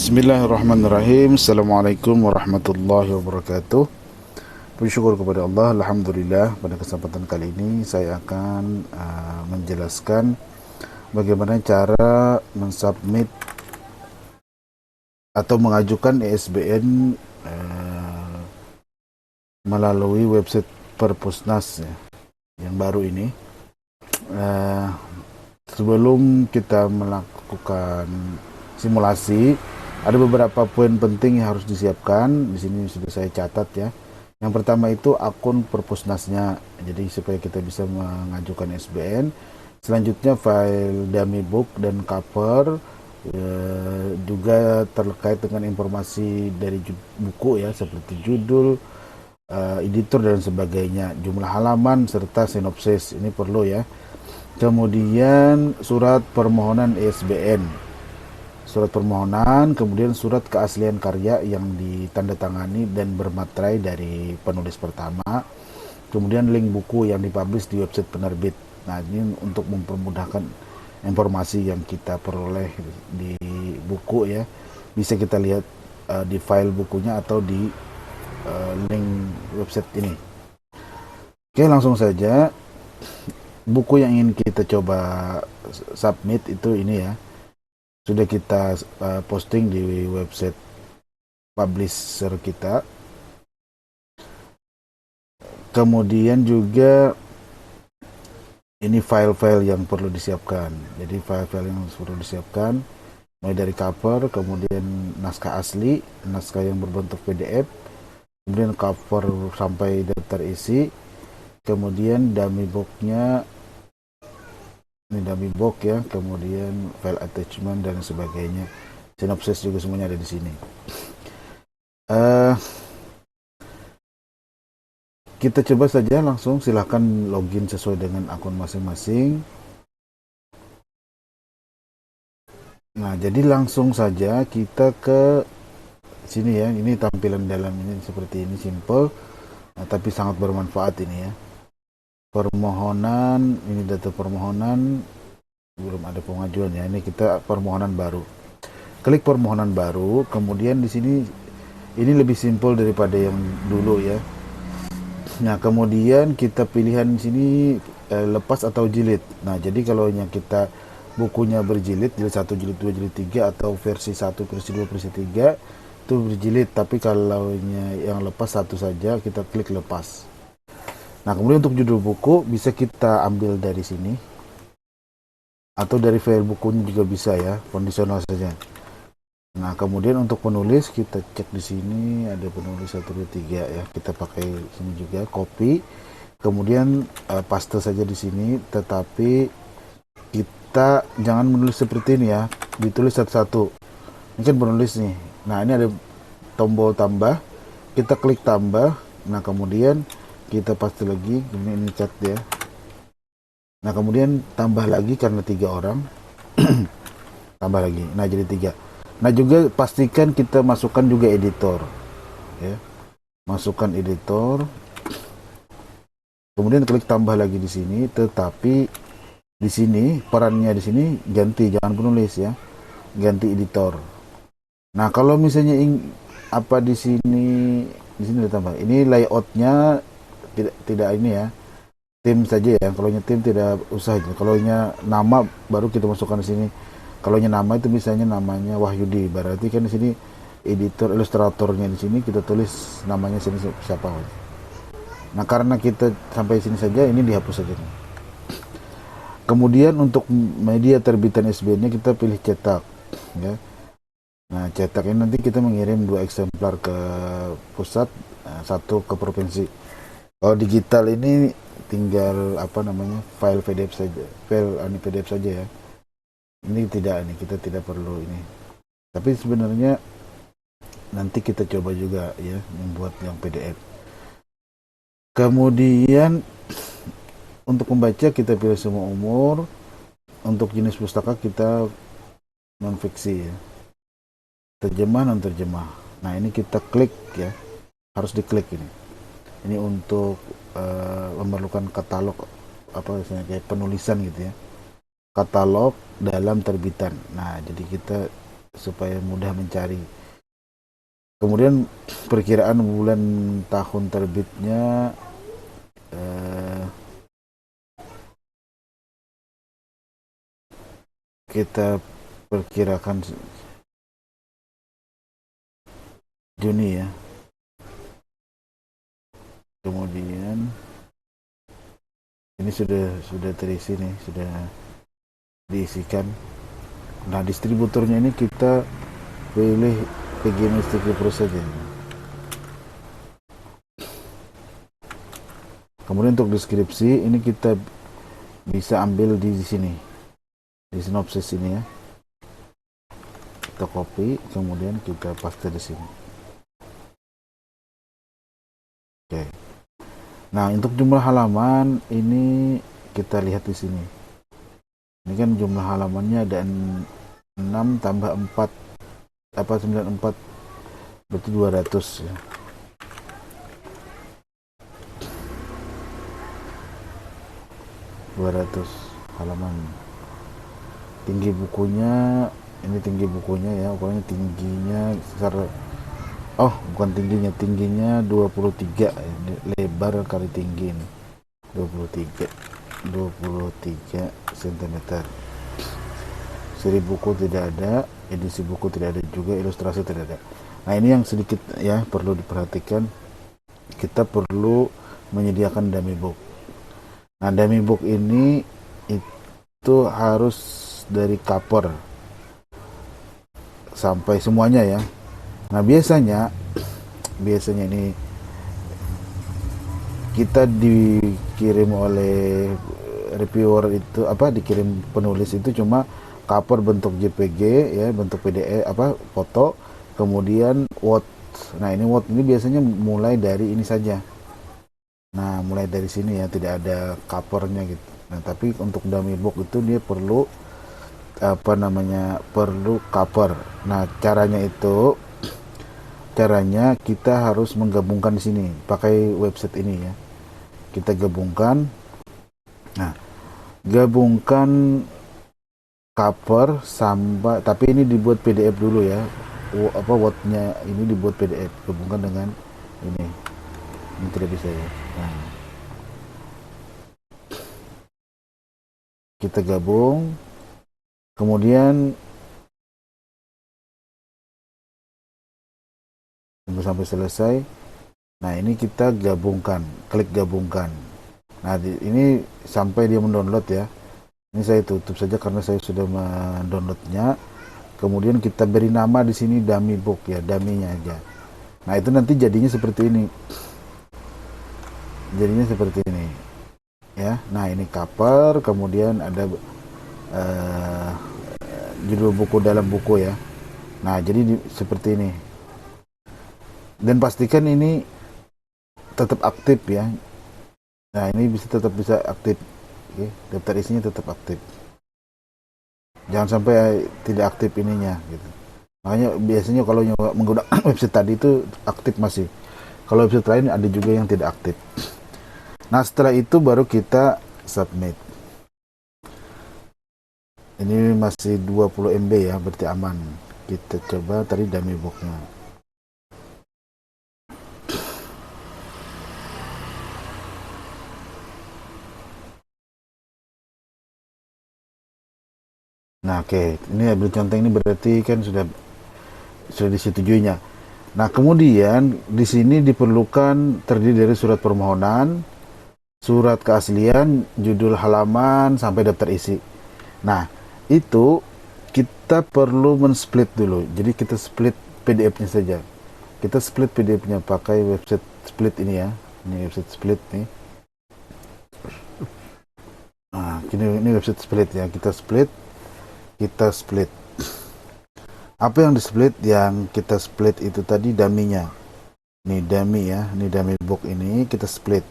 Bismillahirrahmanirrahim. Assalamualaikum warahmatullahi wabarakatuh. Puji syukur kepada Allah. Alhamdulillah, pada kesempatan kali ini saya akan menjelaskan bagaimana cara mensubmit atau mengajukan ESBN melalui website Perpusnas ya, yang baru ini. Sebelum kita melakukan simulasi, ada beberapa poin penting yang harus disiapkan. Di sini sudah saya catat ya. Yang pertama itu akun Perpusnasnya. Jadi supaya kita bisa mengajukan SBN. Selanjutnya file dummy book dan cover, juga terkait dengan informasi dari buku ya, seperti judul, editor dan sebagainya, jumlah halaman serta sinopsis. Ini perlu ya. Kemudian surat permohonan ESBN. Surat permohonan, kemudian surat keaslian karya yang ditandatangani dan bermaterai dari penulis pertama, kemudian link buku yang dipublish di website penerbit. Nah, ini untuk mempermudahkan informasi yang kita peroleh di buku ya, bisa kita lihat di file bukunya atau di link website ini. Oke, langsung saja. Buku yang ingin kita coba submit itu ini ya, sudah kita posting di website publisher kita. Kemudian juga ini file-file yang perlu disiapkan. Jadi file-file yang perlu disiapkan mulai dari cover, kemudian naskah asli, naskah yang berbentuk PDF, kemudian cover sampai daftar isi, kemudian dummy box-nya, ini dummy box ya, kemudian file attachment dan sebagainya, sinopsis juga semuanya ada di sini. Kita coba saja langsung, silahkan login sesuai dengan akun masing-masing. Nah, jadi langsung saja kita ke sini ya. Ini tampilan dalam ini seperti ini, simple, tapi sangat bermanfaat ini ya. Permohonan, ini data permohonan, belum ada pengajuan ya. Ini kita permohonan baru. Klik permohonan baru, kemudian di sini ini lebih simpel daripada yang dulu ya. Nah, kemudian kita pilihan di sini lepas atau jilid. Nah, jadi kalau yang kita bukunya berjilid, jilid 1, jilid 2, jilid 3, atau versi 1, versi 2, versi 3 itu berjilid, tapi kalau yang lepas satu saja kita klik lepas. Nah, kemudian untuk judul buku bisa kita ambil dari sini atau dari file bukunya juga bisa ya, kondisional saja. Nah, kemudian untuk penulis kita cek di sini ada penulis 1, 2, 3 ya. Kita pakai sini juga, copy. Kemudian paste saja di sini, tetapi kita jangan menulis seperti ini ya. Ditulis satu-satu. Ini kan penulis nih. Nah, ini ada tombol tambah. Kita klik tambah. Nah, kemudian kita paste lagi, ini cat ya. Nah, kemudian tambah lagi karena 3 orang. Tambah lagi. Nah, jadi 3. Nah, juga pastikan kita masukkan juga editor. Ya. Masukkan editor. Kemudian klik tambah lagi di sini, tetapi di sini perannya di sini ganti, jangan penulis ya. Ganti editor. Nah, kalau misalnya apa di sini ada tambah. Ini layoutnya tidak ini ya, tim saja ya. Kalau tim tidak usah aja. Kalau nama baru kita masukkan di sini. Kalau nama itu misalnya namanya Wahyudi, berarti kan di sini editor ilustratornya di sini kita tulis namanya sini siapa. Nah, karena kita sampai sini saja, ini dihapus saja. Kemudian untuk media terbitan SBN-nya kita pilih cetak ya. Nah, cetak ini nanti kita mengirim 2 eksemplar ke pusat, 1 ke provinsi. Kalau digital ini tinggal file PDF saja, file PDF saja ya. Ini kita tidak perlu ini. Tapi sebenarnya nanti kita coba juga ya membuat yang PDF. Kemudian untuk membaca kita pilih semua umur. Untuk jenis pustaka kita non-fiksi ya. Terjemah non terjemah. Nah, ini kita klik ya. Harus diklik ini. Ini untuk memerlukan katalog misalnya kayak penulisan gitu ya. Katalog dalam terbitan. Nah, jadi kita supaya mudah mencari. Kemudian perkiraan bulan tahun terbitnya kita perkirakan Juni ya. Kemudian ini sudah terisi nih, sudah diisikan. Nah, distributornya ini kita pilih PG Mystic Pro saja. Kemudian untuk deskripsi ini kita bisa ambil di sini, di sinopsis ini ya. Kita copy, kemudian kita paste di sini. Oke. Nah, untuk jumlah halaman ini kita lihat di sini. Ini kan jumlah halamannya ada 6 tambah 4 94 berarti 200 ya. Halaman. Tinggi bukunya, ini tinggi bukunya ya, ukurannya tingginya sekitar bukan tingginya 23, lebar kali tinggi ini 23 cm. Seri buku tidak ada, edisi buku tidak ada juga, ilustrasi tidak ada. Nah, ini yang sedikit ya perlu diperhatikan. Kita perlu menyediakan dummy book. Nah, dummy book ini itu harus dari cover sampai semuanya ya. Nah, biasanya ini kita dikirim oleh reviewer itu dikirim penulis itu cuma cover bentuk JPG ya, bentuk PDF foto, kemudian Word. Nah, ini Word ini biasanya mulai dari ini saja. Nah, mulai dari sini ya, tidak ada covernya gitu. Nah, tapi untuk dummy book itu dia perlu perlu cover. Nah, caranya kita harus menggabungkan di sini pakai website ini ya. Kita gabungkan. Nah, gabungkan cover sampai, tapi ini dibuat PDF dulu ya. Word-nya ini dibuat PDF, gabungkan dengan ini. Ini tidak bisa ya. Nah, kita gabung. Kemudian tunggu sampai selesai. Nah, ini kita gabungkan, klik gabungkan. Nah, ini sampai dia mendownload ya. Ini saya tutup saja karena saya sudah mendownloadnya. Kemudian kita beri nama di sini dummy book ya, dummy-nya aja. Nah, itu nanti jadinya seperti ini. Ya. Nah, ini cover, kemudian ada judul buku dalam buku ya. Nah, jadi seperti ini. Dan pastikan ini tetap aktif ya. Nah, ini tetap bisa aktif. Oke, daftar isinya tetap aktif. Jangan sampai tidak aktif ininya gitu. Makanya biasanya kalau menggunakan website tadi itu aktif masih. Kalau website lain ada juga yang tidak aktif. Nah, setelah itu baru kita submit. Ini masih 20 MB ya, berarti aman. Kita coba tadi dummy booknya. Nah, oke. Ini ambil contoh, ini berarti kan sudah disetujuinya. Nah, kemudian di sini diperlukan terdiri dari surat permohonan, surat keaslian, judul halaman, sampai daftar isi. Nah, itu kita perlu men-split dulu. Jadi kita split PDF-nya saja. Kita split PDF-nya pakai website split ini ya. Ini website split nih. Nah, ini website split ya. Kita split. Apa yang di-split? Yang kita split itu tadi dummy-nya. Nih dummy ya. Ini dummy book ini kita split.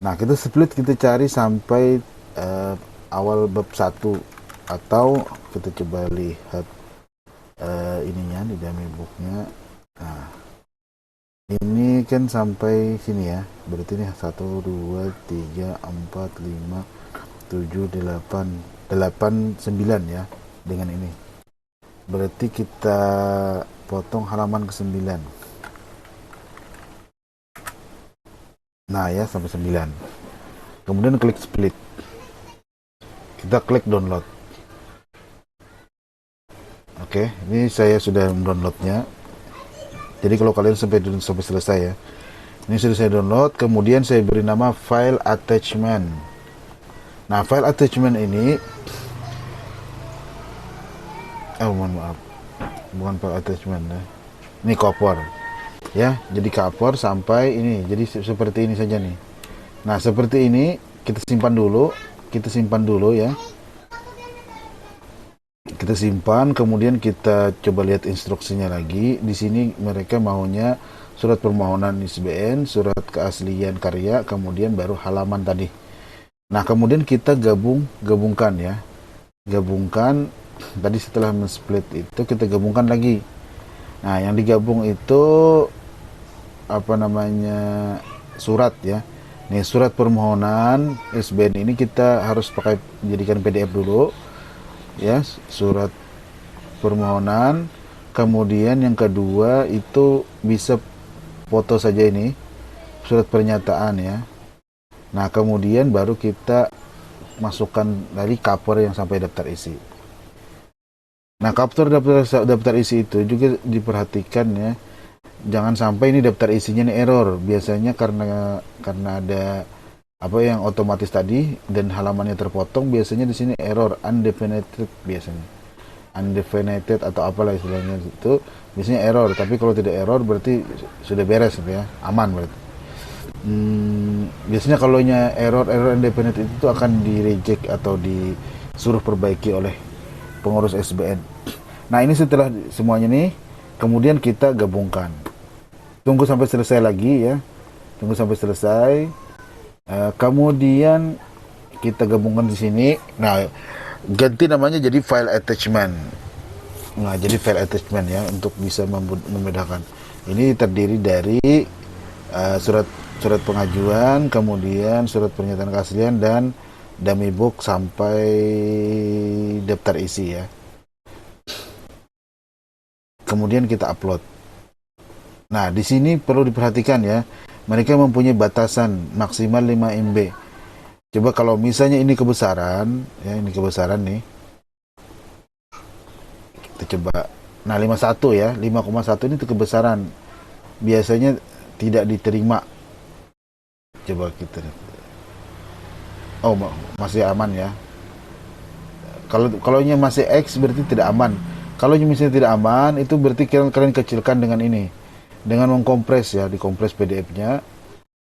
Nah, kita split, kita cari sampai awal bab 1, atau kita coba lihat ininya di dummy booknya. Nah, ini kan sampai sini ya, berarti ini 1, 2, 3, 4, 5, 7, 8, 9 ya, dengan ini. Berarti kita potong halaman ke-9. Nah ya, sampai 9. Kemudian klik split. Kita klik download. Oke, ini saya sudah mendownloadnya. Jadi kalau kalian sampai selesai ya. Ini sudah saya download, kemudian saya beri nama file attachment. Nah, file attachment ini mohon maaf. Bukan file attachment ya. Ini cover. Ya, jadi cover sampai ini. Jadi seperti ini saja nih. Nah, seperti ini kita simpan dulu. Kita simpan dulu ya. Kita simpan, kemudian kita coba lihat instruksinya lagi. Di sini mereka maunya surat permohonan ISBN, surat keaslian karya, kemudian baru halaman tadi. Nah, kemudian kita gabungkan ya. Gabungkan tadi setelah men-split itu kita gabungkan lagi. Nah, yang digabung itu apa namanya? Surat ya. Nih, surat permohonan ISBN ini kita harus pakai jadikan PDF dulu. Ya, surat permohonan. Kemudian yang kedua itu bisa foto saja ini, surat pernyataan ya. Nah, kemudian baru kita masukkan dari cover yang sampai daftar isi. Nah, cover daftar isi itu juga diperhatikan ya. Jangan sampai ini daftar isinya ini error. Biasanya karena ada apa yang otomatis tadi dan halamannya terpotong, biasanya di sini error undefined biasanya. Undefined atau apalah istilahnya itu biasanya error, tapi kalau tidak error berarti sudah beres ya, aman berarti. Biasanya kalau error undefined itu akan di reject atau disuruh perbaiki oleh pengurus SBN. Nah, ini setelah semuanya nih, kemudian kita gabungkan. Tunggu sampai selesai lagi ya. Tunggu sampai selesai. Kemudian kita gabungkan di sini. Nah, ganti namanya jadi file attachment. Nah, jadi file attachment ya untuk bisa membedakan. Ini terdiri dari surat pengajuan, kemudian surat pernyataan keaslian dan dummy book sampai daftar isi ya. Kemudian kita upload. Nah, di sini perlu diperhatikan ya. Mereka mempunyai batasan maksimal 5 MB. Coba kalau misalnya ini kebesaran, ya ini kebesaran nih. Kita coba. Nah, 51 ya, 5,1 ini kebesaran. Biasanya tidak diterima. Coba kita. Oh, masih aman ya. Kalau masih X berarti tidak aman. Kalau misalnya tidak aman, itu berarti kalian kecilkan dengan ini. Dengan mengkompres ya, dikompres PDF-nya.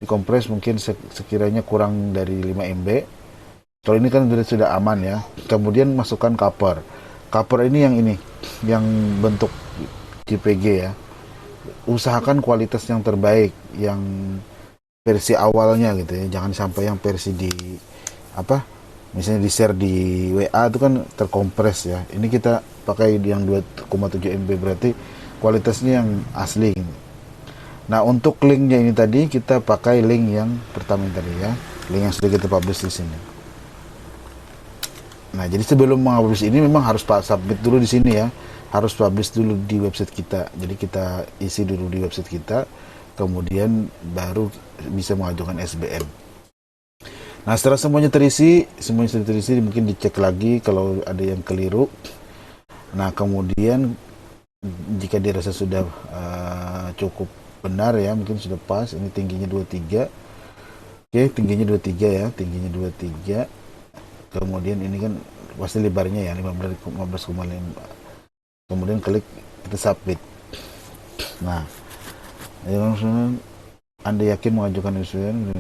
Dikompres mungkin sekiranya kurang dari 5 MB. Kalau ini kan sudah aman ya. Kemudian masukkan cover. Cover ini yang bentuk JPG ya. Usahakan kualitas yang terbaik, yang versi awalnya gitu ya. Jangan sampai yang versi misalnya di share di WA itu kan terkompres ya. Ini kita pakai yang 2,7 MB berarti kualitasnya yang asli. Nah, untuk linknya ini tadi kita pakai link yang pertama tadi ya, link yang sudah kita publish di sini. Nah, jadi sebelum mengpublish ini memang harus submit dulu di sini ya, harus publish dulu di website kita. Jadi kita isi dulu di website kita, kemudian baru bisa mengajukan SBM. Nah, setelah semuanya sudah terisi, mungkin dicek lagi kalau ada yang keliru. Nah, kemudian jika dirasa sudah cukup benar ya, mungkin sudah pas. Ini tingginya 23. Oke, tingginya 23 ya, tingginya 23. Kemudian ini kan pasti lebarnya ya 15,5. Kemudian klik kita submit. Nah, Anda yakin mengajukan usulan?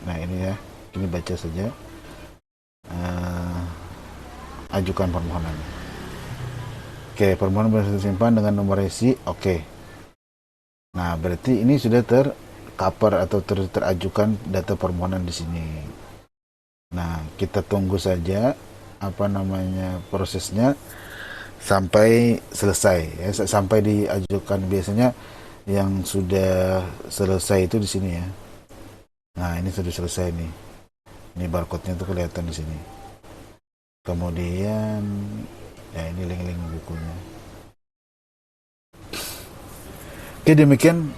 Nah, ini ya, ini baca saja. Ajukan permohonan. Oke, permohonan berhasil disimpan dengan nomor resi. Oke. Nah, berarti ini sudah tercover atau terajukan data permohonan di sini. Nah, kita tunggu saja prosesnya sampai selesai ya, sampai diajukan. Biasanya yang sudah selesai itu di sini ya. Nah, ini sudah selesai nih. Ini barcode-nya tuh kelihatan di sini. Kemudian Ya, ini link-link bukunya. Oke, demikian,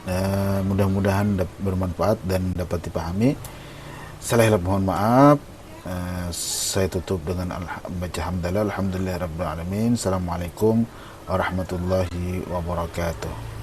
mudah-mudahan bermanfaat dan dapat dipahami. Salah hilap mohon maaf. Saya tutup dengan baca hamdalah. Alhamdulillah Rabbil Alamin. Assalamualaikum warahmatullahi wabarakatuh.